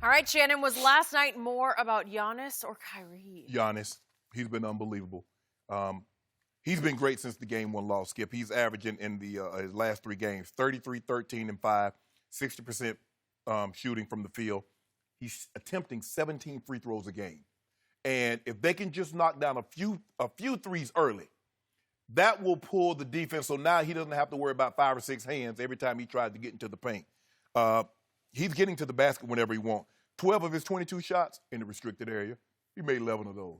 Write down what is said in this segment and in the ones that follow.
All right, Shannon, was last night more about Giannis or Kyrie? Giannis. He's been unbelievable. He's been great since the game one loss, Skip. He's averaging in his last 3 games, 33, 13, and 5, 60% shooting from the field. He's attempting 17 free throws a game. And if they can just knock down a few threes early, that will pull the defense. So now he doesn't have to worry about 5 or 6 hands every time he tries to get into the paint. He's getting to the basket whenever he wants. 12 of his 22 shots in the restricted area. He made 11 of those.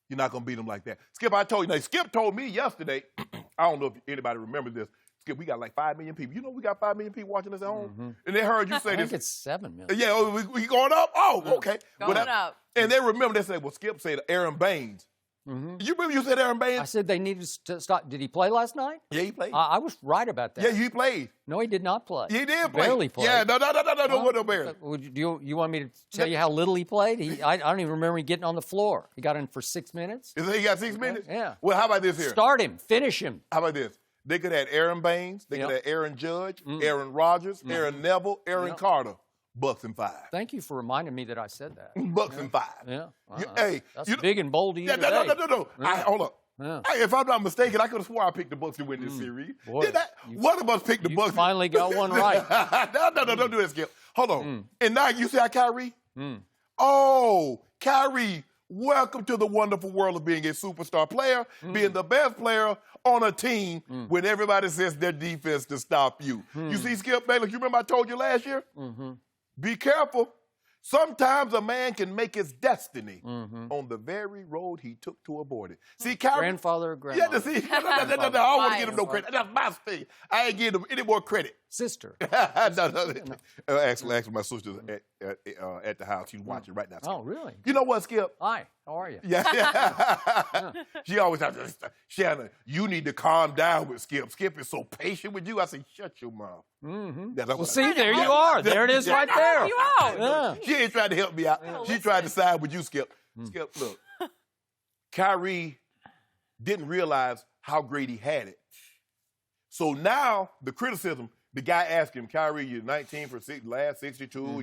You're not going to beat him like that. Skip, I told you. Now, Skip told me yesterday, I don't know if anybody remembers this. Skip, we got like 5 million people. You know we got 5 million people watching us at home? Mm-hmm. And they heard you say this. I think it's 7 million. Yeah, we going up? Oh, okay. Going up. And they remember, they said, well, Skip said Aaron Baines. Mm-hmm. You remember you said Aaron Baines? I said they needed to stop. Did he play last night? Yeah, he played. I was right about that. Yeah, he played. No, he did not play. He did play. Barely played. Yeah, no, barely. Do you want me to tell you how little he played? I don't even remember him getting on the floor. He got in for 6 minutes. He got 6 minutes? Yeah. Well, how about this here? Start him. Finish him. How about this? They could have Aaron Baines. They could have Aaron Judge, Aaron Rodgers, Aaron Neville, Aaron Carter. Bucks and 5. Thank you for reminding me that I said that. Bucks and 5. Yeah. Hey, that's big and bold of you today. No. Yeah. Hold up. Yeah. Hey, if I'm not mistaken, I could have swore I picked the Bucks to win this series. Boy, one of us picked the Bucks. Finally got one right. No, don't do that, Skip. Hold on. And now you see how Kyrie? Oh, Kyrie, welcome to the wonderful world of being a superstar player, being the best player on a team when everybody says their defense to stop you. You see, Skip Bayless, you remember I told you last year? Be careful. Sometimes a man can make his destiny on the very road he took to abort it. See, Kyrie. Grandfather or grandmother? Yeah, see, no, I don't want to give him no credit. That's my thing. I ain't giving him any more credit. Sister. No. Actually, my sister's at the house. She's watching right now. Skip. Oh, really? You know what, Skip? Hi. How are you? Yeah. She always has to, Shannon, you need to calm down with Skip. Skip is so patient with you. I say, shut your mouth. Well, see, there you are. There it is right there. You out. Yeah. She ain't trying to help me out. She tried to side with you, Skip. Skip, look. Kyrie didn't realize how great he had it. So now the criticism, the guy asked him, Kyrie, you're 19 for last 62.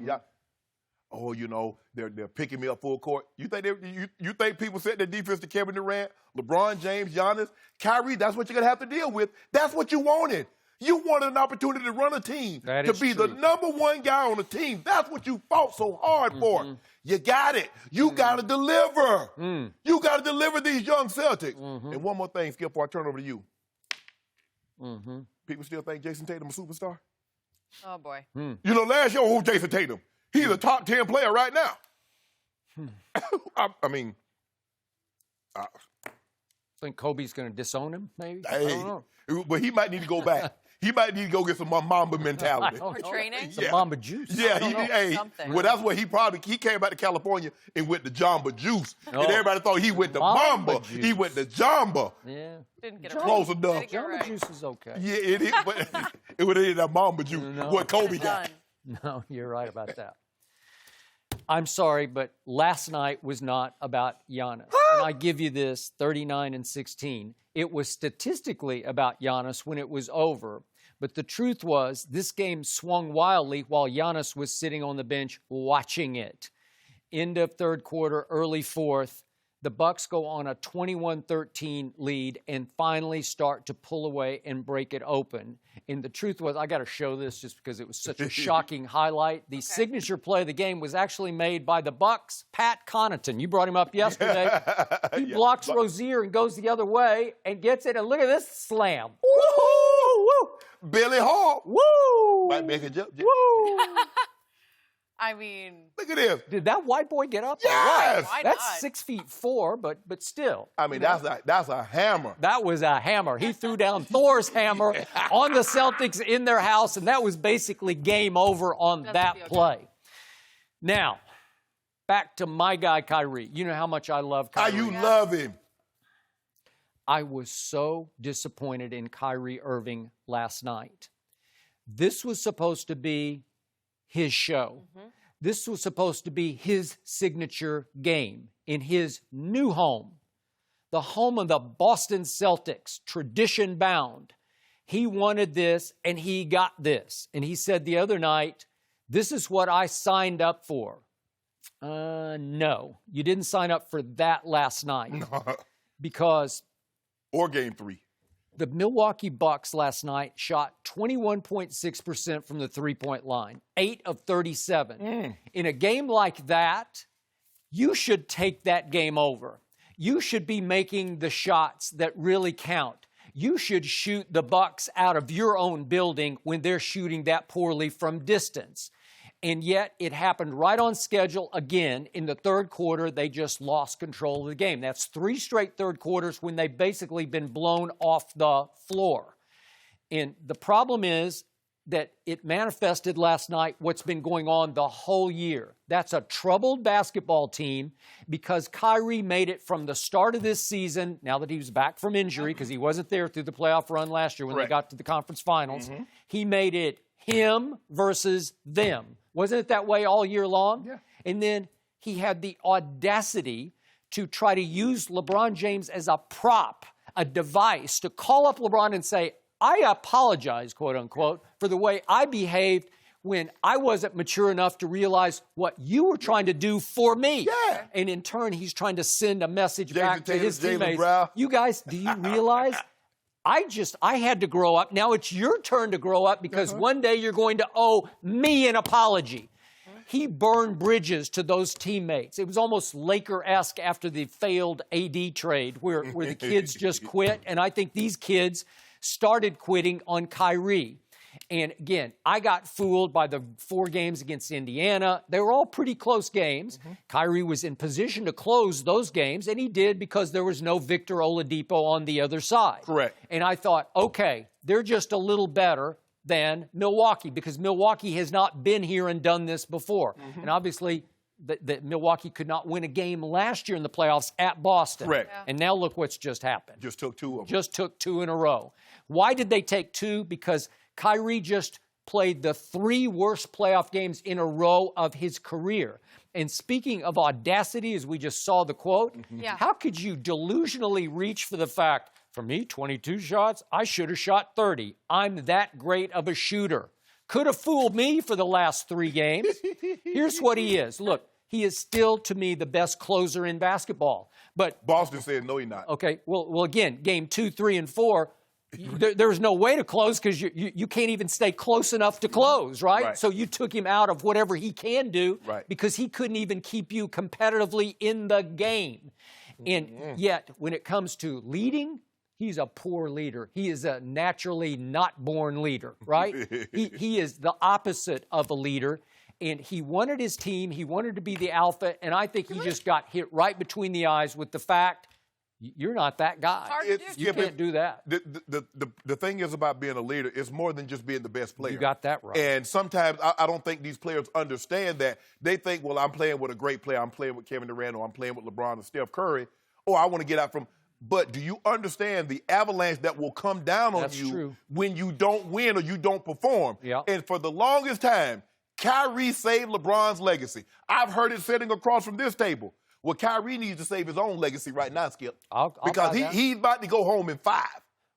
Oh, you know, they're picking me up full court. You think people set their defense to Kevin Durant, LeBron James, Giannis? Kyrie, that's what you're going to have to deal with. That's what you wanted. You wanted an opportunity to run a team, to be the #1 guy on the team. That's what you fought so hard for. You got it. You got to deliver. You got to deliver these young Celtics. And one more thing, Skip, before I turn over to you. People still think Jason Tatum a superstar? Oh, boy. You know, last year, who's Jason Tatum? He's a top 10 player right now. I mean, Think Kobe's going to disown him, maybe? Hey, I don't know. But he might need to go back. He might need to go get some Mamba mentality. For training? Some Mamba juice. Yeah, Something. well, that's what he came back to California and went to Jamba Juice. Oh. And everybody thought he went to Mamba Mamba. juice. He went to Jamba. Yeah. Didn't get it Close right. enough. Didn't get it Mamba right. juice is okay. Yeah, it is. But it would have that Mamba Juice. No. What Kobe got. Done. No, you're right about that. I'm sorry, but last night was not about Giannis. And I give you this, 39-16. It was statistically about Giannis when it was over. But the truth was, this game swung wildly while Giannis was sitting on the bench watching it. End of third quarter, early fourth, the Bucks go on a 21-13 lead and finally start to pull away and break it open. And the truth was, I got to show this just because it was such a shocking highlight. The signature play of the game was actually made by the Bucks' Pat Connaughton. You brought him up yesterday. He blocks Rozier and goes the other way and gets it. And look at this slam. Woo! Billy Hall. Woo! Might make a jump. Woo! I mean, Look at this. Did that white boy get up? Yes! why That's not? 6'4", but still. I mean, that's a hammer. That was a hammer. He threw down Thor's hammer on the Celtics in their house, and that was basically game over on that play. Now, back to my guy, Kyrie. You know how much I love How Kyrie. you love him. I was so disappointed in Kyrie Irving last night. This was supposed to be his show. This was supposed to be his signature game in his new home, the home of the Boston Celtics, tradition bound. He wanted this, and he got this. And he said the other night, this is what I signed up for. No, you didn't sign up for that last night because or game 3. the Milwaukee Bucks last night shot 21.6% from the three-point line, 8 of 37. In a game like that, you should take that game over. You should be making the shots that really count. You should shoot the Bucks out of your own building when they're shooting that poorly from distance. And yet it happened right on schedule again. In the third quarter, they just lost control of the game. That's 3 straight third quarters when they've basically been blown off the floor. And the problem is that it manifested last night what's been going on the whole year. That's a troubled basketball team because Kyrie made it from the start of this season, now that he was back from injury, because he wasn't there through the playoff run last year when they got to the conference finals. He made it him versus them. Wasn't it that way all year long? Yeah. And then he had the audacity to try to use LeBron James as a prop, a device, to call up LeBron and say, I apologize, quote unquote, for the way I behaved when I wasn't mature enough to realize what you were trying to do for me. Yeah. And in turn, he's trying to send a message Jason back to Tatum, his Jaylen teammates. Brown. You guys, do you realize I had to grow up. Now it's your turn to grow up because one day you're going to owe me an apology. He burned bridges to those teammates. It was almost Laker-esque after the failed AD trade where the kids just quit. And I think these kids started quitting on Kyrie. And again, I got fooled by the 4 games against Indiana. They were all pretty close games. Kyrie was in position to close those games, and he did because there was no Victor Oladipo on the other side. Correct. And I thought, okay, they're just a little better than Milwaukee because Milwaukee has not been here and done this before. And obviously, that Milwaukee could not win a game last year in the playoffs at Boston. Correct. Yeah. And now look what's just happened. Just took 2 of them. Just took 2 in a row. Why did they take 2? Because Kyrie just played the 3 worst playoff games in a row of his career. And speaking of audacity, as we just saw the quote, how could you delusionally reach for the fact, for me, 22 shots, I should have shot 30. I'm that great of a shooter. Could have fooled me for the last 3 games. Here's what he is. Look, he is still, to me, the best closer in basketball. But Boston said, no, he's not. okay, well, again, game 2, 3, and 4, there's no way to close because you can't even stay close enough to close, right? So you took him out of whatever he can do because he couldn't even keep you competitively in the game. And yet, when it comes to leading, he's a poor leader. He is a naturally not born leader, right? he is the opposite of a leader. And he wanted his team. He wanted to be the alpha. And I think he just got hit right between the eyes with the fact you're not that guy. You can't do that. The thing is about being a leader, it's more than just being the best player. You got that right. And sometimes I don't think these players understand that. They think, well, I'm playing with a great player. I'm playing with Kevin Durant or I'm playing with LeBron or Steph Curry. Or I want to get out from. But do you understand the avalanche that will come down on you when you don't win or you don't perform? Yeah. And for the longest time, Kyrie saved LeBron's legacy. I've heard it sitting across from this table. Well, Kyrie needs to save his own legacy right now, Skip. Because he's about to go home in 5.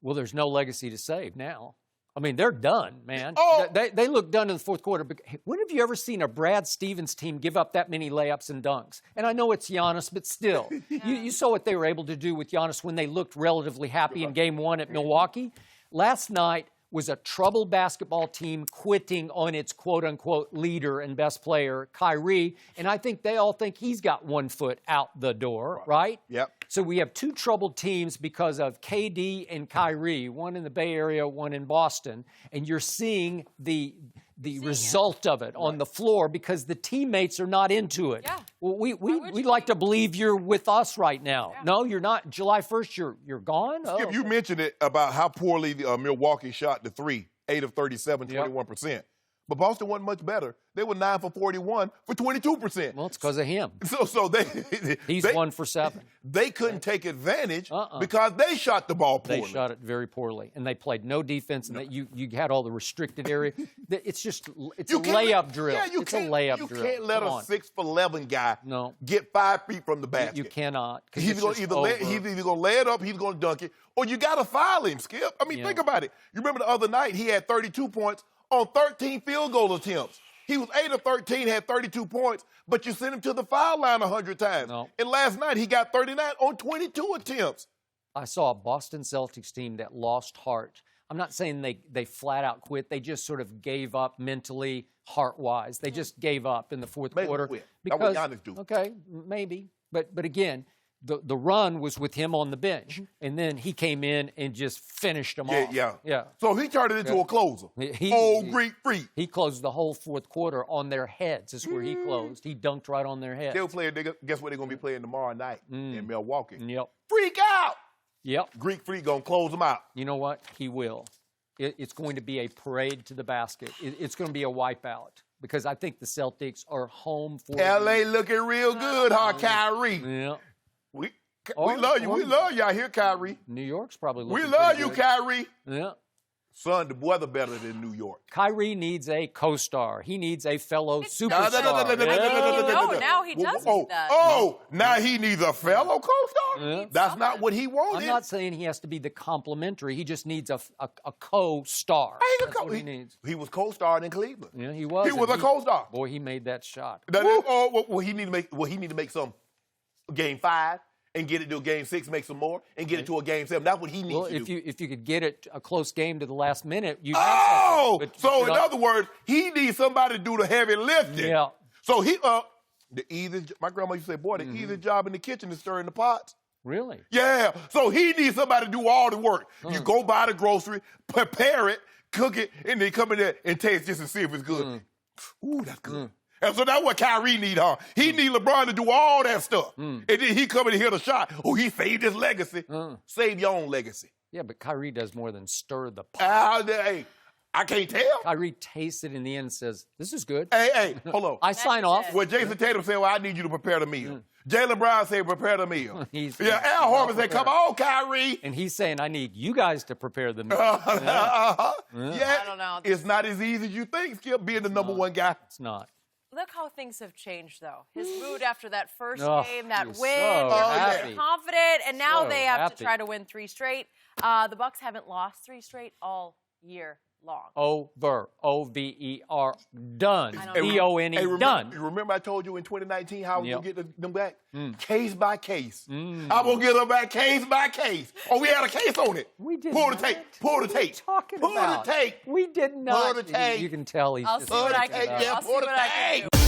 Well, there's no legacy to save now. I mean, they're done, man. Oh. They look done in the fourth quarter. But when have you ever seen a Brad Stevens team give up that many layups and dunks? And I know it's Giannis, but still. You saw what they were able to do with Giannis when they looked relatively happy in Game 1 at Milwaukee. Last night was a troubled basketball team quitting on its quote-unquote leader and best player, Kyrie. And I think they all think he's got 1 foot out the door, right? Yep. So we have 2 troubled teams because of KD and Kyrie, one in the Bay Area, one in Boston. And you're seeing the result of it on the floor because the teammates are not into it. Yeah. Well, we'd like to believe you're with us right now. Yeah. No, you're not. July 1st, you're gone? Skip, oh. You mentioned it about how poorly Milwaukee shot the 3, 8 of 37, 21%. But Boston wasn't much better. They were 9 for 41 for 22%. Well, it's because of him. So He's 1 for 7. They couldn't take advantage because they shot the ball poorly. They shot it very poorly, and they played no defense, and you had all the restricted area. It's a layup drill. Yeah, it's a layup drill. You can't let a 6'11" guy get 5 feet from the basket. You cannot. He's either going to lay it up, he's going to dunk it, or you got to foul him, Skip. I mean, think about it. You remember the other night he had 32 points on 13 field goal attempts. He was 8 of 13, had 32 points, but you sent him to the foul line 100 times. No. And last night, he got 39 on 22 attempts. I saw a Boston Celtics team that lost heart. I'm not saying they flat out quit. They just sort of gave up mentally, heart-wise. They just gave up in the fourth Maybe quarter. quit. Because, That's what Giannis do. Okay, maybe. But again, the run was with him on the bench. And then he came in and just finished them off. Yeah. So he turned it into a closer. Greek freak. He closed the whole fourth quarter on their heads. Is where he closed. He dunked right on their heads. They'll play. Guess what they're going to be playing tomorrow night in Milwaukee? Yep. Freak out. Yep. Greek freak going to close them out. You know what? He will. It's going to be a parade to the basket. It's going to be a wipeout because I think the Celtics are home for L.A. looking real good, huh, Kyrie? Yeah. We love you. We love y'all here, Kyrie. New York's probably looking We love you, good. Kyrie. Yeah. Son, the weather better than New York. Kyrie needs a co-star. He needs a fellow superstar. No, now he does need that. Now he needs a fellow co-star? Yeah. That's not what he wanted. I'm not saying he has to be the complimentary. He just needs a co-star. That's what he needs. He was co-starring in Cleveland. Yeah, he was. He was a co-star. Boy, he made that shot. He need to make some game 5 and get it to a game 6, make some more, and get it to a game 7. That's what he needs to do. If you could get it a close game to the last minute, you. So in other words, he needs somebody to do the heavy lifting. Yeah. So my grandma used to say, boy, the easiest job in the kitchen is stirring the pots. Really? Yeah. So he needs somebody to do all the work. You go buy the grocery, prepare it, cook it, and then come in there and taste just to see if it's good. Ooh, that's good. And so that's what Kyrie need, huh? He need LeBron to do all that stuff. And then he come in and hit a shot. Oh, he saved his legacy. Save your own legacy. Yeah, but Kyrie does more than stir the pot. Hey, I can't tell. Kyrie tastes it in the end and says, this is good. Hey, hold on. I sign off. Well, Jason Tatum said, well, I need you to prepare the meal. Jaylen Brown said, prepare the meal. Al Horford said, come on, Kyrie. And he's saying, I need you guys to prepare the meal. I don't know. It's not as easy as you think, Skip, being the number one guy. It's not. Look how things have changed, though. His mood after that first Oh, game, that he's win, so happy. confident, and now So they have happy. to try to win 3 straight. The Bucks haven't lost 3 straight all year long. Over. O-V-E-R. Done. I don't know. E-O-N-E. Done. Remember I told you in 2019 how we Yep. going to get them back? Case by case. I'm going to get them back case by case. Oh, we had a case on it. We did Pull the not. tape. Pull the What are you tape. talking Pull about? the tape. We did not. Pull the tape. You can tell he's I'll just see what I making can it do. up. I'll see what I can do.